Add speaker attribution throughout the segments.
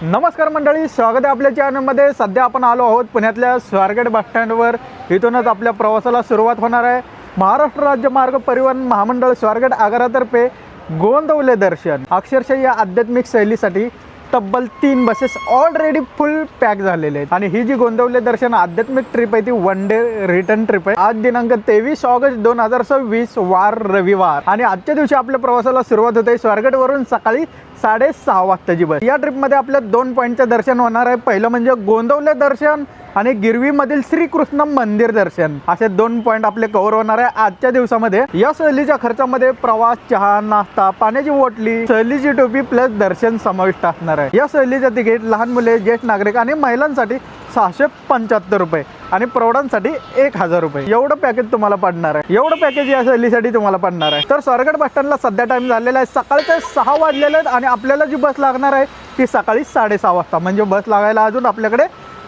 Speaker 1: नमस्कार मंडळी, स्वागत आहे आपल्या चॅनलमध्ये। सध्या आपण आलो आहोत पुण्यातल्या स्वारगेट बस स्टँडवर। इथूनच आपल्या प्रवासाला सुरुवात होणार आहे। महाराष्ट्र राज्य मार्ग परिवहन महामंडळ स्वारगेट आगारातर्फे गोंदवले दर्शन। अक्षरशः या आध्यात्मिक शैलीसाठी तब्बल 3 बसेस ऑलरेडी फुल पॅक झालेले आहेत आणि ही जी गोंदवले दर्शन आध्यात्मिक ट्रिप आहे ती वन डे रिटर्न ट्रिप आहे। आज दिनांक 23 ऑगस्ट 2026 वार रविवार आणि आजच्या दिवशी आपल्या प्रवासाला सुरुवात होते स्वारगेट वरून सकाळी 6:30 वाजताची बस। या ट्रिप मध्ये आपल्या 2 पॉइंटचं दर्शन होणार आहे। पहिलं म्हणजे गोंदवले दर्शन आणि गिरवी मधील श्रीकृष्ण मंदिर दर्शन। असे 2 पॉइंट आपले कव्हर होणार आहे आजच्या दिवसामध्ये। या सहलीच्या खर्चामध्ये प्रवास, चहा, नाश्ता, पाण्याची बॉटली, सहलीची टोपी प्लस दर्शन समाविष्ट असणार आहे। या सहलीचे तिकीट लहान मुले, ज्येष्ठ नागरिक आणि महिलांसाठी 675 रुपये आणि प्रौढांसाठी 1000 रुपये एवढं पॅकेज तुम्हाला पडणार आहे। एवढं पॅकेज या सहलीसाठी तुम्हाला पडणार आहे। तर स्वारगेट बस स्टँडला सध्या टाइम झालेला आहे सकाळचे 6 वाजलेले आहेत आणि आपल्याला जी बस लागणार आहे ती सकाळी 6:30 वाजता। म्हणजे बस लागायला अजून आपल्याकडे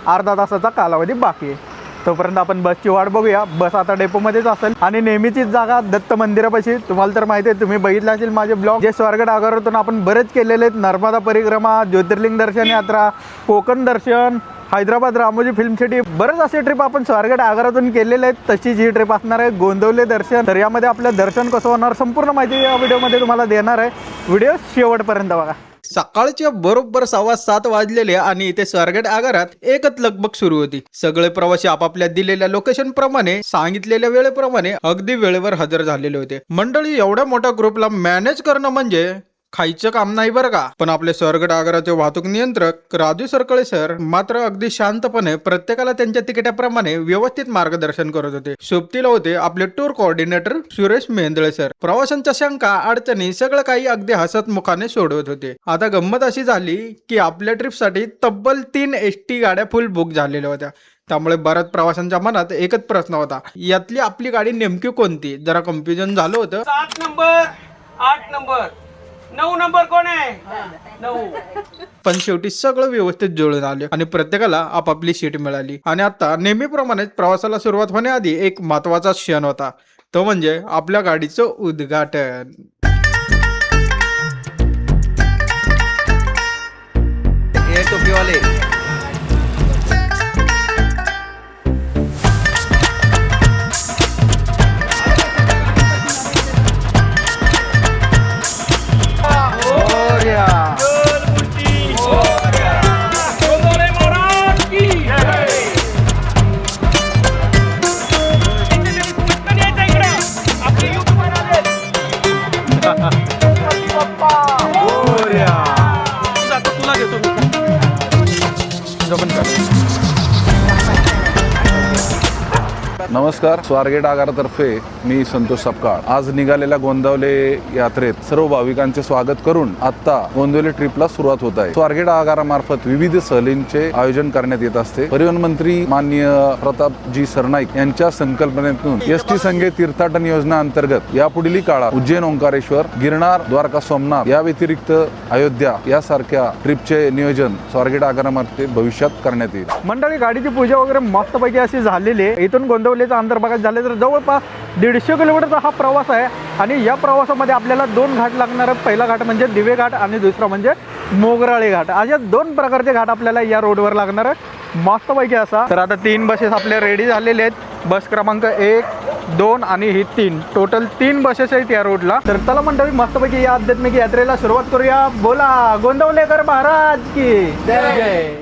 Speaker 1: अर्धा तासाचा कालावधी बाकी आहे। तोपर्यंत आपण बसची वाट बघूया। बस आता डेपोमध्येच असेल आणि नेहमीचीच जागा दत्त मंदिरापाशी। तुम्हाला तर माहिती आहे, तुम्ही बघितलं असेल माझे ब्लॉग जे स्वारगेट आगारातून आपण बरेच केलेले आहेत। नर्मदा परिक्रमा, ज्योतिर्लिंग दर्शन यात्रा, कोकण दर्शन, हैदराबाद रामोजी फिल्म सिटी, बरेच असे ट्रिप आपण स्वारगेट आगारातून केलेले आहेत। तशीच ही ट्रिप असणार आहे गोंदवले दर्शन। तर यामध्ये आपलं दर्शन कसं होणार संपूर्ण माहिती या व्हिडिओमध्ये तुम्हाला देणार आहे। व्हिडिओ शेवटपर्यंत बघा। सकाळच्या बरोबर 7:15 वाजलेले आणि इथे स्वारगेट आगारात एकच लगबग सुरू होती। सगळे प्रवासी आपापल्या दिलेल्या लोकेशन प्रमाणे सांगितलेल्या वेळेप्रमाणे अगदी वेळेवर हजर झालेले होते। मंडळी, एवढ्या मोठ्या ग्रुपला मॅनेज करणं म्हणजे खायचं काम नाही बरं का। पण आपले स्वारगेट आगाराचे वाहतूक नियंत्रक राजू सरकळे सर मात्र अगदी शांतपणे प्रत्येकाला त्यांच्या तिकिटाप्रमाणे व्यवस्थित मार्गदर्शन करत होते। सोबतीला होते आपले tour coordinator Suresh Mendale sir. प्रवाशांच्या शंका, अडचणी सगळं काही अगदी हसत मुखाने सोडवत होते। आता गंमत अशी झाली की आपल्या ट्रिपसाठी तब्बल 3 एसटी गाड्या फुल बुक झालेल्या होत्या। त्यामुळे बऱ्याच प्रवाशांच्या मनात एकच प्रश्न होता, यातली आपली गाडी नेमकी कोणती। जरा कन्फ्युजन झालं होतं।
Speaker 2: 7 नंबर, 8 नंबर, 9 नंबर कोण आहे? 9।
Speaker 1: पण शेवटी सगळं व्यवस्थित जुळून आले आणि प्रत्येकाला आपापली सीट मिळाली। आणि आता नेहमीप्रमाणेच प्रवासाला सुरुवात होण्याआधी एक महत्वाचा क्षण होता, तो म्हणजे आपल्या गाडीचं उद्घाटन।
Speaker 2: हे टोपीवाले
Speaker 3: नमस्कार, स्वारगेट आगारातर्फे मी संतोष सपकाळ आज निघालेल्या गोंदवले यात्रेत सर्व भाविकांचे स्वागत करून आता गोंदवले ट्रिपला सुरुवात होत आहे। स्वारगेट आगारामार्फत विविध सहलींचे आयोजन करण्यात येत असते। परिवहन मंत्री माननीय प्रतापजी सरनाईक यांच्या संकल्पनेतून एसटी संघे तीर्थाटन योजना अंतर्गत यापुढील काळात उज्जैन, ओंकारेश्वर, गिरनार, द्वारका, सोमनाथ या व्यतिरिक्त अयोध्या यासारख्या ट्रिपचे नियोजन स्वारगेट आगारामार्फत भविष्यात करण्यात येईल।
Speaker 1: मंडळी, गाडीची पूजा वगैरे मस्तपैकी अशी झालेली आहे। इथून गोंदवलेचा अंतर बघायचं झाले तर जवळपास 150 किलोमीटरचा हा प्रवास आहे आणि या प्रवासामध्ये आपल्याला 2 घाट लागणार आहेत। पहिला घाट म्हणजे दिवे घाट आणि दुसरा म्हणजे मोगराळी घाट। अशा 2 प्रकारचे घाट आपल्याला या रोडवर लागणार आहे मस्तपैकी असा। तर आता 3 बसेस आपल्या रेडी झालेले आहेत। बस क्रमांक 1, 2 आणि ही 3 टोटल 3 बसेस आहेत या रोडला। तर चला मंडळी, मस्तपैकी या आध्यात्मिक यात्रेला सुरुवात करूया। बोला गोंदवलेकर महाराज की जय जय।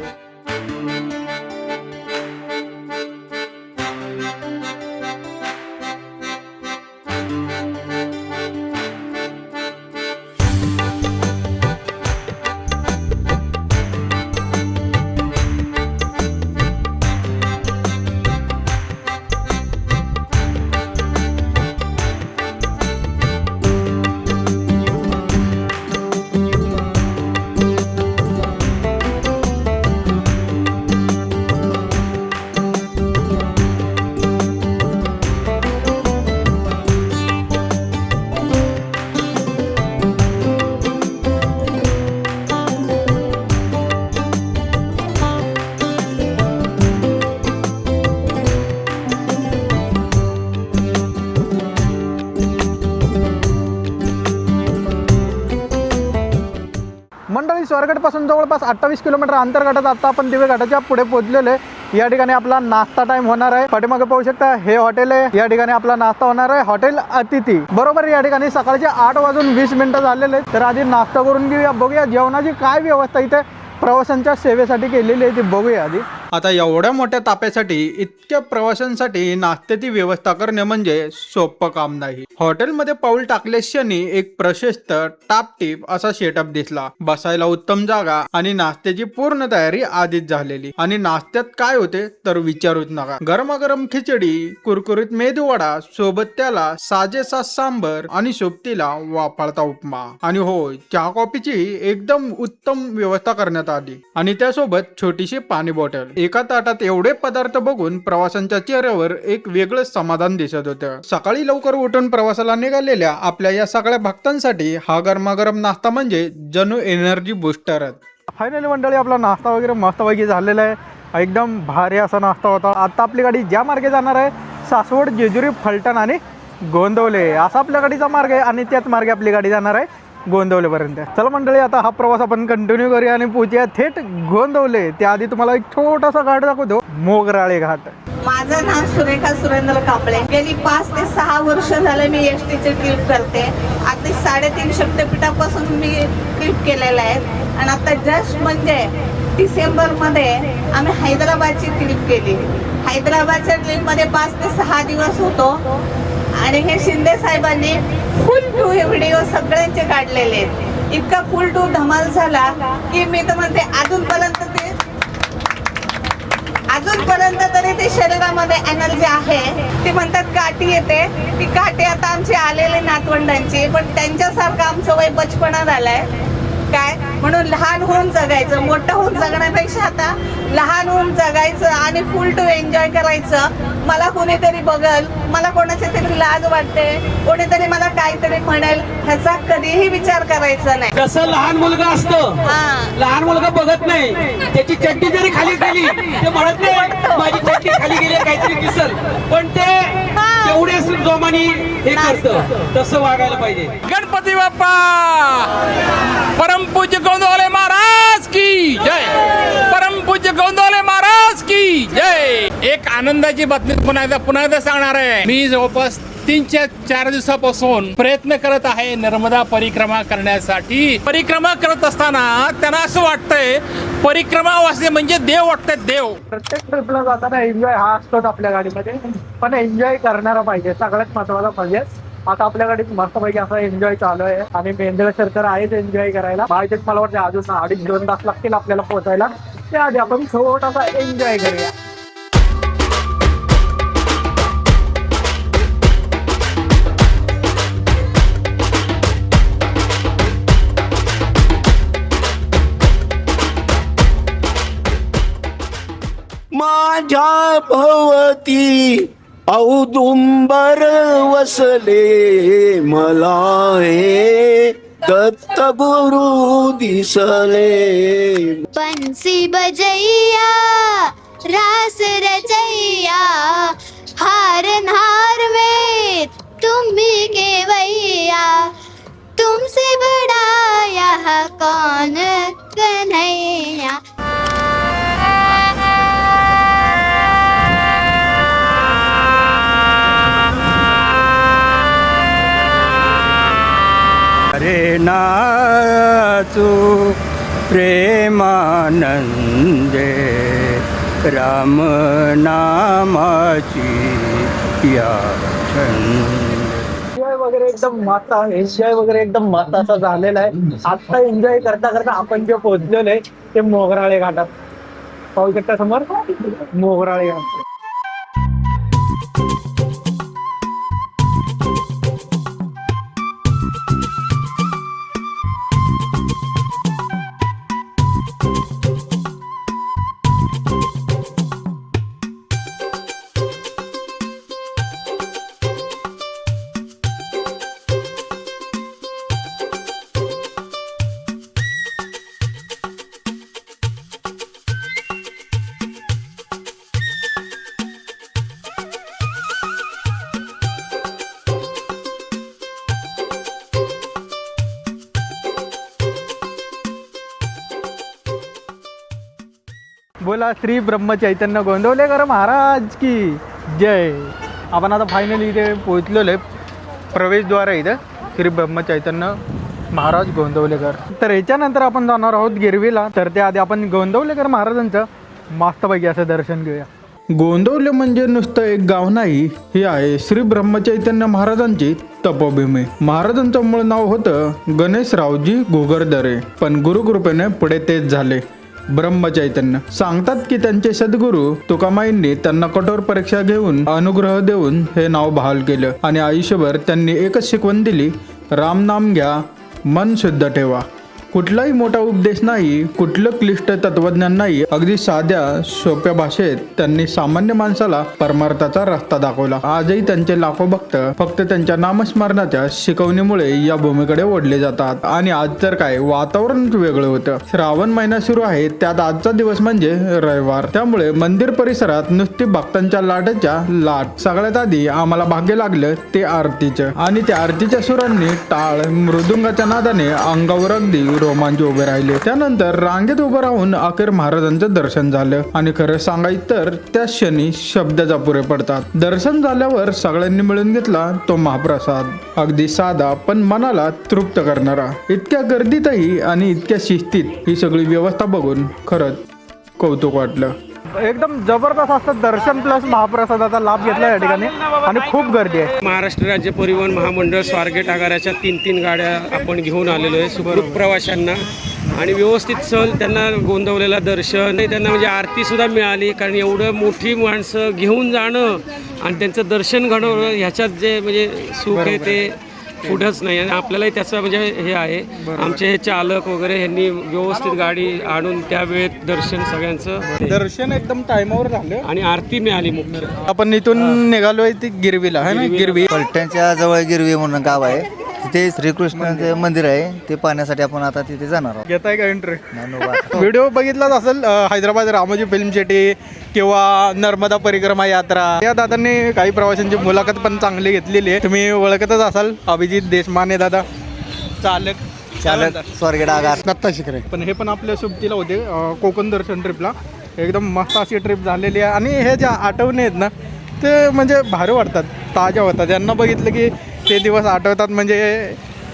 Speaker 1: स्वारगेट पासून जवळपास 28 किलोमीटर अंतर गाठत आता आपण दिवे घाटाच्या पुढे पोहोचलेलो आहे। या ठिकाणी आपला नाश्ता टाइम होणार आहे। पाठीमागे पाहू शकता हे हॉटेल आहे। या ठिकाणी आपला नाश्ता होणार आहे हॉटेल अतिथी। बरोबर या ठिकाणी सकाळचे 8:20 झालेले आहेत। तर आधी नाश्ता करून घेऊया, बघूया जेवणाची काय व्यवस्था इथे प्रवाशांच्या सेवेसाठी केलेली आहे ती बघूया आधी। आता एवढ्या मोठ्या ताप्यासाठी इतक्या प्रवाशांसाठी नाश्त्याची व्यवस्था करणे म्हणजे सोपं काम नाही। हॉटेलमध्ये पाऊल टाकले क्षणी एक प्रशस्त टापटीप असा सेटअप दिसला, बसायला उत्तम जागा आणि नाश्त्याची पूर्ण तयारी आधीच झालेली। आणि नाश्त्यात काय होते तर विचारूच नका, गरमागरम खिचडी, कुरकुरीत मेदूवडा, सोबत त्याला साजेसा सांबर आणि सोबतीला वाफाळता उपमा आणि होय चहा कॉफीची एकदम उत्तम व्यवस्था करण्यात आली आणि त्यासोबत छोटीशी पाणी बॉटल। एका ताटात एवढे पदार्थ बघून प्रवाशांच्या चेहऱ्यावर एक वेगळंच समाधान दिसत होतं। सकाळी लवकर उठून प्रवासाला निघालेल्या आपल्या या सगळ्या भक्तांसाठी हा गरमागरम नाश्ता म्हणजे जणू एनर्जी बुस्टरच। फायनली मंडळी आपला नाश्ता वगैरे मस्तपैकी झालेला आहे, एकदम भारी असा नाश्ता होता। आता आपली गाडी ज्या मार्गे जाणार आहे सासवड, जेजुरी, फलटण आणि गोंदवले असा आपल्या गाडीचा मार्ग आहे आणि त्याच मार्गे आपली गाडी जाणार आहे गोंदवलेपर्यंत। चला मंडळी आता हा प्रवास आपण कंटिन्यू करूया आणि पोहोचूया थेट गोंदवले। त्याआधी तुम्हाला एक छोटासा घाट दाखवतो, मोगराळे घाट।
Speaker 4: माझं नाव सुरेखा सुरेंद्र कापळे। गेली 5 ते 6 वर्ष झाले मी एसटीचे ट्रिप करते। अगदी 3.5 शक्तिपीठापासून मी ट्रिप केलेला आहे आणि आता जस्ट म्हणजे डिसेंबरमध्ये आम्ही हैदराबादची ट्रिप केली। हैदराबादच्या ट्रिपमध्ये 5 ते 6 दिवस होतो आणि हे शिंदे साहेबांनी फुल टू हे व्हिडिओ सगळ्यांचे काढलेले आहेत। इतका फुल टू धमाल झाला की मी तर म्हणते अजूनपर्यंत तरी ते शरीरामध्ये एनर्जी आहे। ते म्हणतात काठी येते, ती काठी आता आमची आलेली नातवंडांची, पण त्यांच्यासारखं आमचं वय बचपना झालाय काय, म्हणून लहान होऊन जगायचं, मोठं होऊन जगण्यापेक्षा आता लहान होऊन जगायचं आणि फुल टू एन्जॉय करायचं। मला कोणीतरी बघल, मला कोणाची तरी लाज वाटते, कोणीतरी मला काहीतरी म्हणेल, ह्याचा कधीही विचार करायचा नाही।
Speaker 2: जसं लहान मुलगा असतं, लहान मुलगा बघत नाही, त्याची चड्डी जरी खाली गेली ते म्हणत नाही माझी चड्डी खाली गेली काहीतरी दिसल, पण ते तेवढे जोमाने हे करतं। तसं वागायला पाहिजे।
Speaker 5: गणपती बाप्पा, परमपूज्य गोंदवले महाराज की जय, परमपूज्य गोंदवले महाराज की जय। एक आनंदाची बातमी पुन्हा एकदा सांगणार आहे। मी जवळपास 3-4 दिवसापासून प्रयत्न करत आहे नर्मदा परिक्रमा करण्यासाठी। परिक्रमा करत असताना त्यांना असं वाटतंय परिक्रमा वाचणे म्हणजे देव वाटतंय, देव।
Speaker 1: प्रत्येक ट्रिपला जाताना एन्जॉय हा असतोच आपल्या गाडीमध्ये, पण एन्जॉय करणारा पाहिजे, सगळ्यात महत्वाचा पाहिजे। आता आपल्या गाडीत मस्तपैकी असा एन्जॉय चालू आहे आणि मेंदळ सरकार आहेच एन्जॉय करायला। बाहेर मला वाटतं अजून 2.5-2 तास लागतील आपल्याला पोहोचायला, त्याआधी आपण छोटासा एन्जॉय करूया।
Speaker 6: माझ्या भवती औदुंबर वसले, मला हे दत्त गुरु दिसले।
Speaker 7: बंसी बजैया रास रचैया, हार नार में तुम्ही केवैया, तुमसे बड़ा यह कौन कन्हैया।
Speaker 8: रे नाचू प्रेमानंदे, राम नामाची या
Speaker 1: एन्जॉय वगैरे एकदम मस्त असा झालेला आहे। आता एन्जॉय करता करता आपण जे पोहोचलेलो आहे ते मोगराळे घाटात। पाहू शकता समोर मोगराळे घाट। बोला श्री ब्रह्मचैतन्य गोंदवलेकर महाराज की जय. आपण आता फायनली इथे पोहोचलेलो आहे. प्रवेशद्वार आहे इथं श्री ब्रह्मचैतन्य महाराज गोंदवलेकर. तर याच्यानंतर आपण जाणार आहोत गिरवीला. तर त्याआधी आपण गोंदवलेकर महाराजांचं मस्तपैकी असं दर्शन घेऊया. गोंदवले म्हणजे नुसतं एक गाव नाही, हे आहे श्री ब्रह्मचैतन्य महाराजांची तपोभूमी. महाराजांचं मूळ नाव होतं गणेशरावजी घुगरदरे, पण गुरुकृपेने पुढे तेच झाले ब्रह्मचैतन्य. सांगतात की त्यांचे सद्गुरू तुकामाईंनी त्यांना कठोर परीक्षा घेऊन अनुग्रह देऊन हे नाव बहाल केलं आणि आयुष्यभर त्यांनी एकच शिकवण दिली, राम नाम घ्या, मन शुद्ध ठेवा. कुठलाही मोठा उपदेश नाही, कुठलं क्लिष्ट तत्वज्ञान नाही, अगदी साध्या सोप्या भाषेत त्यांनी सामान्य माणसाला परमार्थाचा रस्ता दाखवला. आजही त्यांचे लाखो भक्त फक्त त्यांच्या नामस्मरणाच्या शिकवणीमुळे या भूमीकडे ओढले जातात. आणि आज तर काय वातावरण वेगळं होतं. श्रावण महिना सुरू आहे, त्यात आजचा दिवस म्हणजे रविवार, त्यामुळे मंदिर परिसरात नुसती भक्तांच्या लाटाच्या लाट. सगळ्यात आधी आम्हाला भाग्य लागलं ते आरतीचं, आणि त्या आरतीच्या सुरांनी टाळ मृदुंगाच्या नादाने अंगावर अगदी रोमांच उभे राहिले. त्यानंतर रांगेत उभं राहून अखेर महाराजांचं दर्शन झालं. आणि खरं सांगायचं तर त्या क्षणी शब्दाचा अपुरे पडतात. दर्शन झाल्यावर सगळ्यांनी मिळून घेतला तो महाप्रसाद, अगदी साधा पण मनाला तृप्त करणारा. इतक्या गर्दीतही आणि इतक्या शिस्तीत ही सगळी व्यवस्था बघून खरंच कौतुक वाटलं. एकदम जबरदस्त असतं दर्शन प्लस महाप्रसादाचा लाभ घेतला या ठिकाणी, आणि खूप गर्दी आहे.
Speaker 2: महाराष्ट्र राज्य परिवहन महामंडळ स्वारगेट आगाराच्या 3 गाड्या आपण घेऊन आलेलो आहे सुखरूप प्रवाशांना, आणि व्यवस्थित सहल त्यांना गोंदवलेला दर्शन, त्यांना म्हणजे आरती सुद्धा मिळाली. कारण एवढं मोठी माणसं घेऊन जाणं आणि त्यांचं दर्शन घडवणं ह्याच्यात जे म्हणजे सुख आहे ते कुठंच नाही. आणि आपल्यालाही त्याचं म्हणजे हे आहे, आमचे हे चालक वगैरे यांनी व्यवस्थित गाडी आणून त्यावेळेत दर्शन सगळ्यांचं
Speaker 1: दर्शन एकदम टाइमावर झालं
Speaker 2: आणि आरती मिळाली मुख्य.
Speaker 1: आपण इथून निघालोय ती गिरवीला आहे ना, गिरवी
Speaker 9: पलट्यांच्या जवळ गिरवी म्हणून गाव आहे, तिथे श्रीकृष्णाचे मंदिर आहे, ते पाहण्यासाठी आपण आता तिथे जाणार आहोत.
Speaker 1: घेताय का एंट्री? व्हिडिओ बघितलाच असेल हैदराबाद रामोजी फिल्म सिटी किंवा नर्मदा परिक्रमा यात्रा, या दादांनी काही प्रवाशांची मुलाखत पण चांगली घेतलेली आहे. तुम्ही ओळखतच असाल अभिजित देशमाने दादा, चालक
Speaker 9: स्वारगेट आगार.
Speaker 1: दत्ता शिखरे. पण हे पण आपल्या सुट्टीला होते कोकण दर्शन ट्रिपला. एकदम मस्त अशी ट्रिप झालेली आहे, आणि हे ज्या आठवणी आहेत ना ते म्हणजे भारी वाटतात, ताज्या होतात. यांना बघितलं की ते दिवस आठवतात. म्हणजे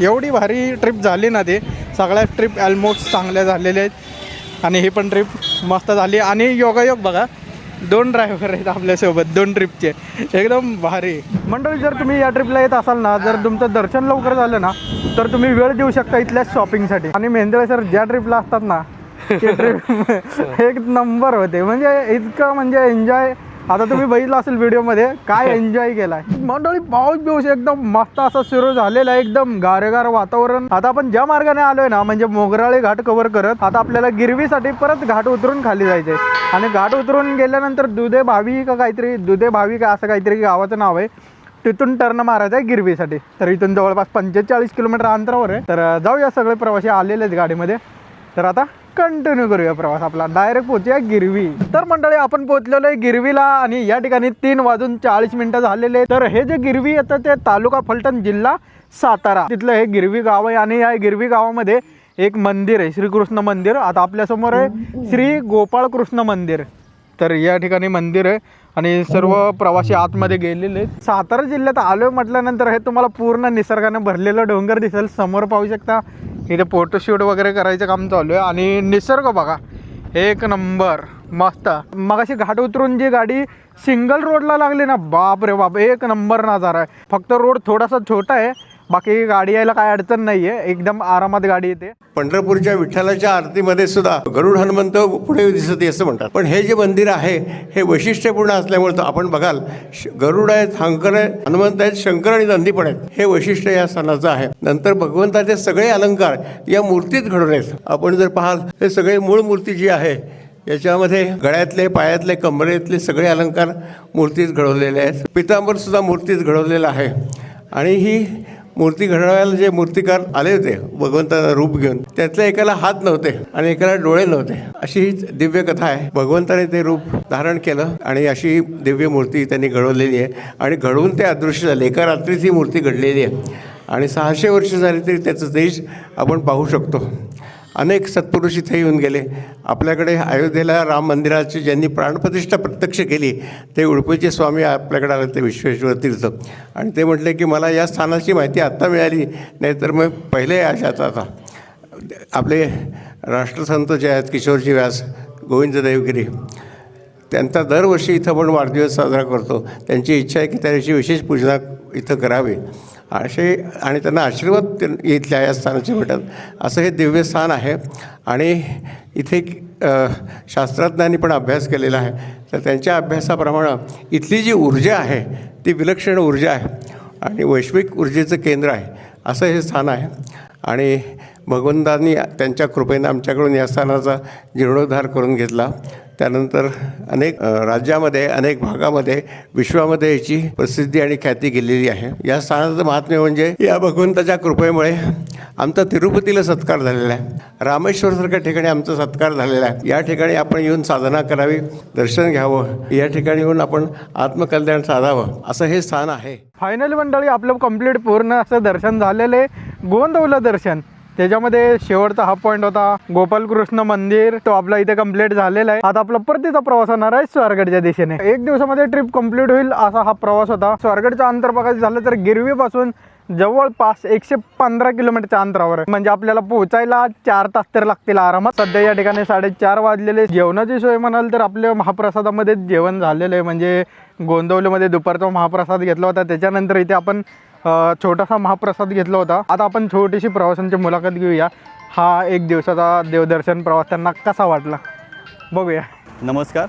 Speaker 1: एवढी भारी ट्रिप झाली ना, ते सगळ्या ट्रिप ऑलमोस्ट चांगल्या झालेल्या आहेत, आणि ही पण ट्रिप मस्त झाली. आणि योगायोग बघा, 2 ड्रायव्हर आहेत आपल्यासोबत 2 ट्रिपचे, एकदम भारी. मंडळी, जर तुम्ही या ट्रिपला येत असाल ना, जर तुमचं दर्शन लवकर झालं ना, तर तुम्ही वेळ देऊ शकता इथल्या शॉपिंगसाठी. आणि मेंदळे सर ज्या ट्रिपला असतात ना, ते ट्रिप एक नंबर होते. म्हणजे इतकं म्हणजे एन्जॉय, आता तुम्ही बघितलं असेल व्हिडिओमध्ये काय एन्जॉय केलाय. मंडळी, पाऊस एकदम मस्त असा सुरू झालेला आहे, एकदम गारेगार वातावरण. आता आपण ज्या मार्गाने आलोय ना, म्हणजे मोगराळे घाट कव्हर करत आता आपल्याला गिरवीसाठी परत घाट उतरून खाली जायचंय. आणि घाट उतरून गेल्यानंतर दुधे भावी का काहीतरी, दुधे भावी का असं काहीतरी गावाचं नाव आहे, तिथून टर्न मारायचं आहे गिरवीसाठी. तर इथून जवळपास 45 किलोमीटर अंतरावर आहे. तर जाऊया, सगळे प्रवासी आलेले आहेत गाडीमध्ये. तर आता कंटिन्यू करूया प्रवास आपला, डायरेक्ट पोहोचूया गिरवी. तर मंडळी, आपण पोहोचलेलो आहे गिरवीला, आणि या ठिकाणी 3:40 झालेले. तर हे जे गिरवी येतं ते तालुका फलटण, जिल्हा सातारा, तिथलं हे गिरवी गाव आहे. आणि या गिरवी गावामध्ये एक मंदिर आहे, श्रीकृष्ण मंदिर. आता आपल्यासमोर आहे श्री गोपाळकृष्ण मंदिर. तर या ठिकाणी मंदिर आहे, आणि सर्व प्रवासी आतमध्ये गेलेले आहेत. सातारा जिल्ह्यात आलोय म्हटल्यानंतर हे तुम्हाला पूर्ण निसर्गाने भरलेलं डोंगर दिसेल. समोर पाहू शकता, इथे फोटोशूट वगैरे करायचं काम चालू आहे. आणि निसर्ग बघा, एक नंबर मस्त. मगाशी घाट उतरून जी गाडी सिंगल रोडला लागली ना, बाप रे बाप, एक नंबर नजारा आहे. फक्त रोड थोडासा छोटा आहे, बाकी गाडी यायला काय अडचण नाही आहे, एकदम आरामात गाडी येते.
Speaker 6: पंढरपूरच्या विठ्ठलाच्या आरतीमध्ये सुद्धा गरुड हनुमंत पुढे दिसते असं म्हणतात. पण हे जे मंदिर आहे हे वैशिष्ट्यपूर्ण असल्यामुळे आपण बघाल, गरुड आहेत, शंकर आहेत, हनुमंत आहेत, शंकर आणि नंदी पण आहेत. हे वैशिष्ट्य या सणाचं आहे. नंतर भगवंताचे सगळे अलंकार या मूर्तीत घडून आहेत. आपण जर पाहाल, हे सगळे मूळ मूर्ती जी आहे याच्यामध्ये गळ्यातले, पायातले, कमरेतले सगळे अलंकार मूर्तीत घडवलेले आहेत. पितांबर सुद्धा मूर्तीत घडवलेलं आहे. आणि ही मूर्ती घडवायला जे मूर्तिकार आले होते भगवंताचं रूप घेऊन, त्यातल्या एकाला हात नव्हते आणि एकाला डोळे नव्हते, अशी ही दिव्य कथा आहे. भगवंताने ते रूप धारण केलं आणि अशी दिव्य मूर्ती त्यांनी घडवलेली आहे. आणि घडवून ते अदृश्य झाले. एका रात्रीत ही मूर्ती घडलेली आहे, आणि 600 वर्ष झाली तरी त्याचं तेज आपण पाहू शकतो. अनेक सत्पुरुष इथे येऊन गेले. आपल्याकडे अयोध्येला राम मंदिराची ज्यांनी प्राणप्रतिष्ठा प्रत्यक्ष केली ते उडपीचे स्वामी आपल्याकडे आले, ते विश्वेश्वर तीर्थ. आणि ते म्हटले की मला या स्थानाची माहिती आत्ता मिळाली, नाहीतर मग पहिले याच्यात आता आपले राष्ट्रसंत जे आहेत किशोरजी व्यास, गोविंद देवगिरी, त्यांचा दरवर्षी इथं आपण वाढदिवस साजरा करतो. त्यांची इच्छा आहे की त्याची विशेष पूजा इथं करावी आणि त्यांना आशीर्वाद इथल्या या स्थानाचे भेटत. असं हे दिव्य स्थान आहे. आणि इथे शास्त्रज्ञांनी पण अभ्यास केलेला आहे. तर त्यांच्या अभ्यासाप्रमाणे इथली जी ऊर्जा आहे ती विलक्षण ऊर्जा आहे आणि वैश्विक ऊर्जेचं केंद्र आहे असं हे स्थान आहे. आणि भगवंतांनी त्यांच्या कृपेनं आमच्याकडून या स्थानाचा जीर्णोद्धार करून घेतला. त्यानंतर अनेक राज्यामध्ये, अनेक भागामध्ये, विश्वामध्ये याची प्रसिद्धी आणि ख्याती गेलेली आहे. या स्थानाचं महात्म्य म्हणजे या भगवंताच्या कृपेमुळे आमचा तिरुपतीला सत्कार झालेला आहे, रामेश्वरसारख्या ठिकाणी आमचा सत्कार झालेला आहे. या ठिकाणी आपण येऊन साधना करावी, दर्शन घ्यावं, या ठिकाणी येऊन आपण आत्मकल्याण साधावं असं हे स्थान आहे.
Speaker 1: फायनली मंडळी आपलं कंप्लीट पूर्ण असं दर्शन झालेले गोंदवलं दर्शन. त्याच्यामध्ये शेवटचा हा पॉईंट होता गोपालकृष्ण मंदिर, तो आपला इथे कंप्लीट झालेला आहे. आता आपला परतीचा प्रवास होणार आहे स्वारगडच्या दिशेने. 1 दिवसामध्ये ट्रिप कंप्लीट होईल असा हा प्रवास होता. स्वारगडचं अंतर बघायचं झालं तर गिरवीपासून जवळपास 115 किलोमीटरच्या अंतरावर आहे. म्हणजे आपल्याला पोहोचायला 4 तास तर लागतील आरामात. सध्या या ठिकाणी 4:30 वाजलेले. जेवणाची सोय म्हणाल तर आपल्या महाप्रसादामध्ये जेवण झालेलं आहे. म्हणजे गोंदवलीमध्ये दुपारचा महाप्रसाद घेतला होता, त्याच्यानंतर इथे आपण छोटासा महाप्रसाद घेतला होता. आता आपण छोटीशी प्रवाशांची मुलाखत घेऊया. हा 1 दिवसाचा देवदर्शन प्रवास त्यांना कसा वाटला बघूया.
Speaker 10: नमस्कार,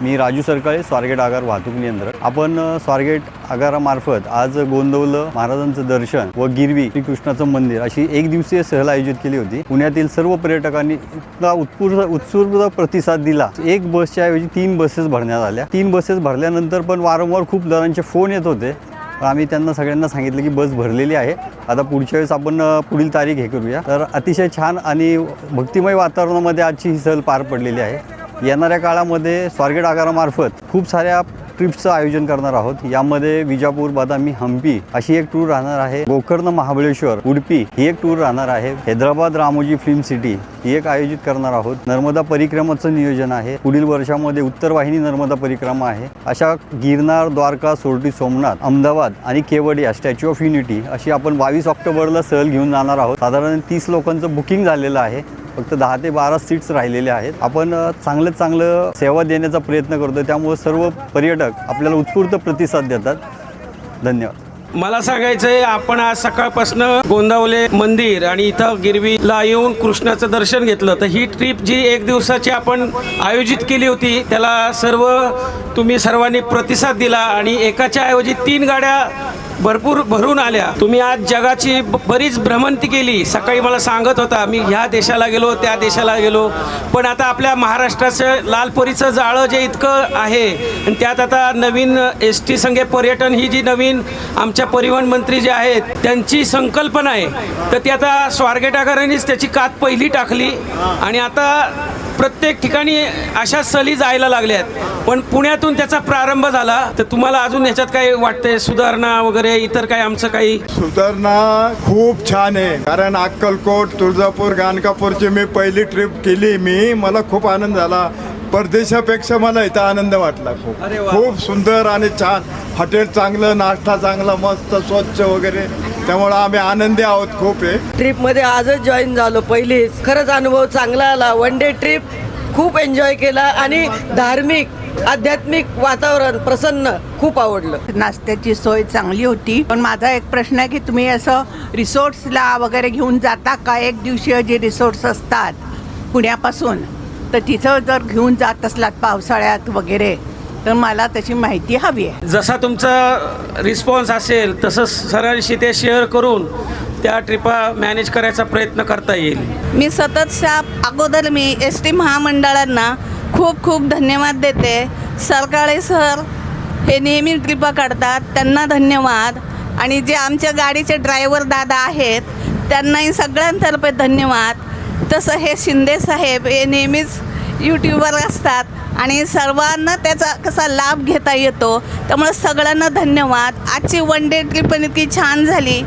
Speaker 10: मी राजू सरकाळे, स्वारगेट आगार वाहतूक नियंत्रक. आपण स्वारगेट आगारामार्फत आज गोंदवलं महाराजांचं दर्शन व गिरवी श्रीकृष्णाचं मंदिर अशी 1 दिवसीय सहल आयोजित केली होती. पुण्यातील सर्व पर्यटकांनी इतका उत्स्फूर्त प्रतिसाद दिला. 1 बसच्या ऐवजी 3 बसेस भरण्यात आल्या. 3 बसेस भरल्यानंतर पण वारंवार खूप जणांचे फोन येत होते. आम्ही त्यांना सगळ्यांना सांगितलं की बस भरलेली आहे, आता पुढच्या वेळेस आपण पुढील तारीख हे करूया. तर अतिशय छान आणि भक्तिमय वातावरणामध्ये आजची ही सहल पार पडलेली आहे. येणाऱ्या काळामध्ये स्वारगेट आगारामार्फत खूप साऱ्या ट्रिप्सचं आयोजन करणार आहोत. यामध्ये विजापूर, बदामी, हम्पी अशी एक टूर राहणार आहे. गोकर्ण, महाबळेश्वर, उडुपी ही एक टूर राहणार आहे. हैदराबाद, रामोजी फिल्म सिटी ही एक आयोजित करणार आहोत. नर्मदा परिक्रमाचं नियोजन आहे. पुढील वर्षामध्ये उत्तर वाहिनी नर्मदा परिक्रमा आहे. अशा गिरनार, द्वारका, सोरटी, सोमनाथ, अहमदाबाद आणि केवडिया, स्टॅच्यू ऑफ युनिटी अशी आपण 22 ऑक्टोबरला सहल घेऊन जाणार आहोत. साधारण 30 लोकांचं बुकिंग झालेलं आहे. फक्त 10 ते 12 सीट्स राहिलेले आहेत. आपण चांगलं सेवा देण्याचा प्रयत्न करतो, त्यामुळे सर्व पर्यटक आपल्याला उत्स्फूर्त प्रतिसाद देतात. धन्यवाद.
Speaker 2: मला सांगायचंय, आपण आज सकाळपासून गोंदावले मंदिर आणि इथं गिरवीला येऊन कृष्णाचं दर्शन घेतलं. तर ही ट्रिप जी 1 दिवसाची आपण आयोजित केली होती त्याला तुम्ही सर्वांनी प्रतिसाद दिला आणि एकाच्या ऐवजी 3 गाड्या भरपूर भरून आल्या. तुम्ही आज जगाची बरीच भ्रमंती केली. सकाळी मला सांगत होता मी ह्या देशाला गेलो, त्या देशाला गेलो, पण आता आपल्या महाराष्ट्राचं लालपरीचं जाळं जे इतकं आहे आणि त्यात आता नवीन ST संघे पर्यटन ही जी नवीन आमच्या परिवहन मंत्री जे आहेत त्यांची संकल्पना आहे, तर ती आता स्वारगेट आगारांनीच त्याची कात पहिली टाकली आणि आता प्रत्येक ठिकाणी अशा सहली जायला लागल्यात. पण पुण्यातून त्याचा प्रारंभ झाला. तर तुम्हाला अजून ह्याच्यात काय वाटतंय, सुधारणा वगैरे इतर काय आमचं काही?
Speaker 11: सुधारणा खूप छान आहे. कारण अक्कलकोट, तुळजापूर, गाणगापूरची मी पहिली ट्रिप केली. मला खूप आनंद झाला. परदेशापेक्षा मला इथं आनंद वाटला. खूप सुंदर आणि छान हॉटेल, चांगलं नाश्ता, चांगला मस्त स्वच्छ वगैरे, त्यामुळे आम्ही आनंदी आहोत खूप. आहे
Speaker 12: ट्रिपमध्ये आजच जॉईन झालो. पहिलीच खरंच अनुभव चांगला आला. 1 डे ट्रिप खूप एन्जॉय केला आणि धार्मिक, आध्यात्मिक वातावरण प्रसन्न, खूप आवडलं.
Speaker 4: नाश्त्याची सोय चांगली होती. पण माझा एक प्रश्न आहे की तुम्ही असं रिसॉर्ट्सला वगैरे घेऊन जाता का? 1 दिवसीय जे रिसॉर्ट्स असतात पुण्यापासून, तर तिथं जर घेऊन जात असलात पावसाळ्यात वगैरे तर मला त्याची माहिती हवी आहे.
Speaker 2: जसा तुमचा रिस्पॉन्स असेल तसं सरांशी ते शेअर करून त्या ट्रिपा मॅनेज करायचा प्रयत्न करता येईल.
Speaker 4: मी सततच्या अगोदर मी ST महामंडळांना खूप खूप धन्यवाद देते. सरकाळे सर हे नेहमी ट्रिपा काढतात, त्यांना धन्यवाद. आणि जे आमच्या गाडीचे ड्रायव्हर दादा आहेत त्यांनाही सगळ्यांतर्फे धन्यवाद. तसं हे शिंदे साहेब हे नेहमीच यूट्यूबवर असतात आणि सर्वांना त्याचा कसा लाभ घेता येतो, त्यामुळे सगळ्यांना धन्यवाद. आजची 1 डे ट्रिप पण इतकी छान झाली.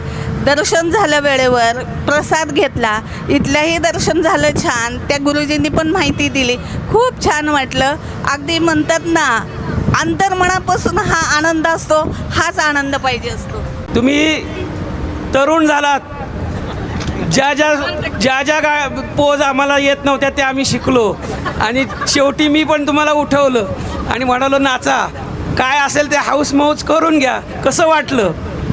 Speaker 4: दर्शन झालं वेळेवर, प्रसाद घेतला, इथलंही दर्शन झालं छान. त्या गुरुजींनी पण माहिती दिली, खूप छान वाटलं. अगदी म्हणतात ना, अंतर्मनापासून हा आनंद असतो, हाच आनंद पाहिजे असतो.
Speaker 2: तुम्ही तरुण झालात, ज्या ज्या पोज आम्हाला येत नव्हत्या त्या आम्ही शिकलो आणि शेवटी मी पण तुम्हाला उठवलं आणि म्हणालो नाचा, काय असेल ते हाऊस मौज करून घ्या. कसं वाटलं?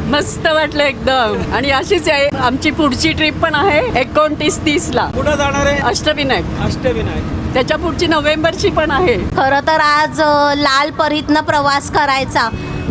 Speaker 12: मस्त वाटलं एकदम. आणि अशीच आहे आमची पुढची ट्रिप पण आहे 29-30ला.
Speaker 2: कुठं जाणार आहे?
Speaker 12: अष्टविनायक. त्याच्या पुढची नोव्हेंबरची पण आहे.
Speaker 7: खरं तर आज लाल परीतनं प्रवास करायचा.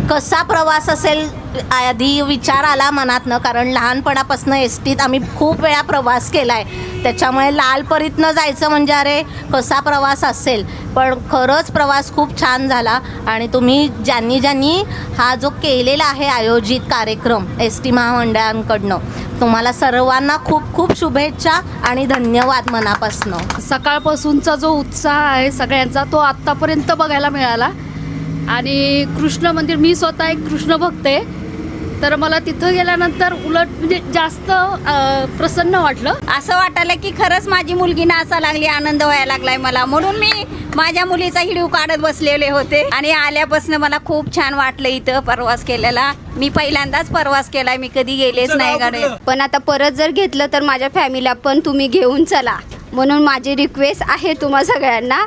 Speaker 7: कसा प्रवास असेल आधी विचार आला मनातनं, कारण लहानपणापासून एसटीत आम्ही खूप वेळा प्रवास केला आहे. त्याच्यामुळे लाल परीतनं जायचं म्हणजे अरे कसा प्रवास असेल. पण खरंच प्रवास खूप छान झाला. आणि तुम्ही ज्यांनी हा जो केलेला आहे आयोजित कार्यक्रम एस टी महामंडळांकडनं, तुम्हाला सर्वांना खूप खूप शुभेच्छा आणि धन्यवाद मनापासनं.
Speaker 12: सकाळपासूनचा जो उत्साह आहे सगळ्यांचा तो आत्तापर्यंत बघायला मिळाला. आणि कृष्ण मंदिर, मी स्वतः एक कृष्ण भक्त आहे, तर मला तिथं गेल्यानंतर उलट म्हणजे जास्त प्रसन्न वाटलं.
Speaker 7: असं वाटायला की खरंच माझी मुलगी नाचा लागली, आनंद व्हायला लागलाय मला. म्हणून मी माझ्या मुलीचा हिडीव काढत बसलेले होते. आणि आल्यापासून मला खूप छान वाटलं इथं प्रवास केलेला. मी पहिल्यांदाच प्रवास केलाय, मी कधी गेलेच नाही गाडी. पण आता परत जर घेतलं तर माझ्या फॅमिलीला पण तुम्ही घेऊन चला, म्हणून माझी रिक्वेस्ट आहे तुम्हा सगळ्यांना.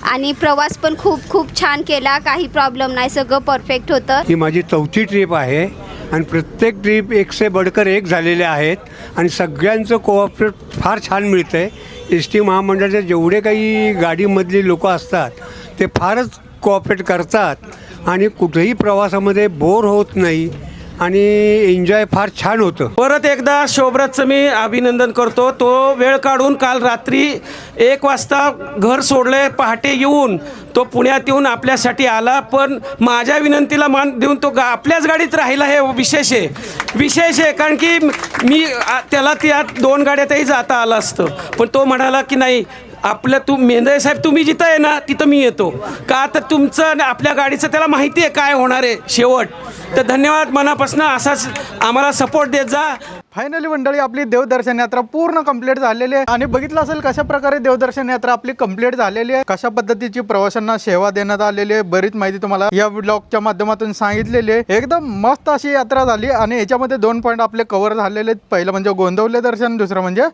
Speaker 7: आणि प्रवास पण खूप खूप छान केला, काही प्रॉब्लेम नाही, सगळं परफेक्ट होतं.
Speaker 8: ही माझी 4थी ट्रिप आहे आणि प्रत्येक ट्रिप एक से बढ़कर एक झालेले आहेत आणि सगळ्यांचं कोऑपरेट फार छान मिळतं आहे. एस टी महामंडळाचे जेवढे काही गाडीमधली लोक असतात ते फारच कोऑपरेट करतात आणि कुठेही प्रवासामध्ये बोर होत नाही आणि एन्जॉय फार छान होतं.
Speaker 2: परत एकदा शोभराजचं मी अभिनंदन करतो. तो वेळ काढून काल रात्री 1 वाजता घर सोडले, पहाटे येऊन तो पुण्यात येऊन आपल्यासाठी आला. पण माझ्या विनंतीला मान देऊन तो आपल्याच गाडीत राहिला, हे विशेष आहे. कारण की मी त्याला त्या 2 गाड्यातही जाता आलं असतं, पण तो म्हणाला की नाही, मेंदळे साहेब तुम्ही जिथं आहे ना तिथं मी येतो. का तर तुमचं आणि आपल्या गाडीचं त्याला माहिती आहे काय होणार आहे शेवट. तर धन्यवाद मनापासून, असाच आम्हाला सपोर्ट देत जा.
Speaker 1: फायनली मंडळी आपली देवदर्शन यात्रा पूर्ण कंप्लीट झालेली आहे. आणि बघितलं असेल कशा प्रकारे देवदर्शन यात्रा आपली कंप्लीट झालेली आहे, कशा पद्धतीची प्रवाशांना सेवा देण्यात आलेली आहे. बरीच माहिती तुम्हाला या ब्लॉगच्या माध्यमातून सांगितलेली आहे. एकदम मस्त अशी यात्रा झाली आणि याच्यामध्ये 2 पॉईंट आपले कव्हर झालेले आहेत. पहिलं म्हणजे गोंदवले दर्शन, दुसरं म्हणजे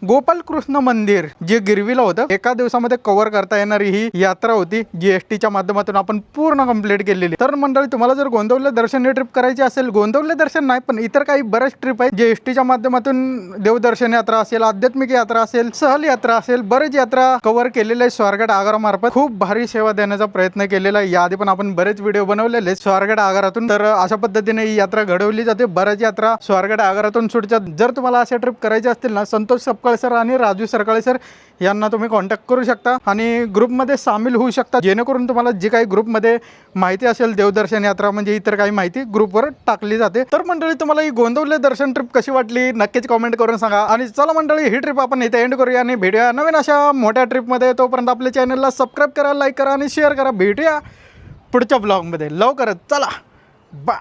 Speaker 1: गोपालकृष्ण मंदिर जे गिरवीला होतं. एका दिवसामध्ये कव्हर करता येणारी ही यात्रा होती, जी एसटीच्या माध्यमातून आपण पूर्ण कंप्लीट केलेली. तर मंडळी तुम्हाला जर गोंदवले दर्शन ट्रिप करायची असेल, गोंदवले दर्शन नाही पण इतर काही बऱ्याच ट्रिप आहेत जे एसटीच्या माध्यमातून देवदर्शन यात्रा असेल, आध्यात्मिक यात्रा असेल, सहल यात्रा असेल, बरेच यात्रा कव्हर केलेले आहे स्वारगेट आगारामार्फत. खूप भारी सेवा देण्याचा प्रयत्न केलेला आहे. याआधी पण आपण बरेच व्हिडिओ बनवलेले स्वारगेट आगारातून. तर अशा पद्धतीने ही यात्रा घडवली जाते. बऱ्याच यात्रा स्वारगेट आगारातून सुटतात. जर तुम्हाला अशा ट्रिप करायची असतील ना, संतोष सपकाळे सर आणि राजू सरकाळे सर यांना तुम्ही कॉन्टॅक्ट करू शकता आणि ग्रुपमध्ये सामील होऊ शकता, जेणेकरून तुम्हाला जी काही ग्रुपमध्ये माहिती असेल देवदर्शन यात्रा म्हणजे इतर काही माहिती ग्रुपवर टाकली जाते. तर मंडळी तुम्हाला ही गोंदवले दर्शन ट्रिप कशी वाटली नक्कीच कॉमेंट करून सांगा. आणि चला मंडळी, ही ट्रिप आपण इथे एंड करूया आणि भेटूया नवीन अशा मोठ्या ट्रिपमध्ये. तोपर्यंत आपल्या चॅनलला सबस्क्राईब करा, लाईक करा आणि शेअर करा. भेटूया पुढच्या ब्लॉगमध्ये लवकरच. चला बाय.